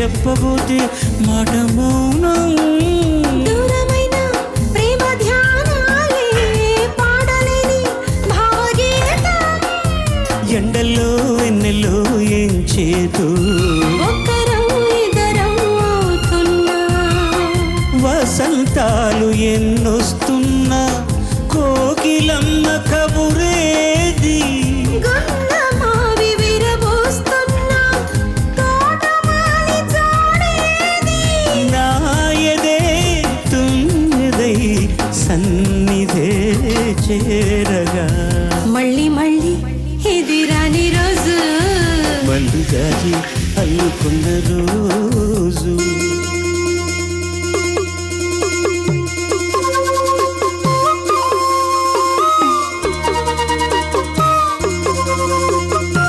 చెప్పబోతే మాట మౌనం. దూరమైన ప్రేమ ధ్యానాలే పాడలేని భావగీతం. ఎండల్లో వెన్నెల్లో ఏం చేతు ఒక్కరం ఇద్దరం అవుతున్నా. వసంతాలు ఎన్నొస్తున్నా కోకిలమ్మ కబురేది. గంధమావి విరబోస్తున్నా తోటమాలి జాడేది. నా ఎదే తుమ్మెదై సన్నిధే చేరగా మళ్ళీ మళ్ళీ ఎదిరాని రోజు మల్లి గాలి అల్లుకున్న రోజు.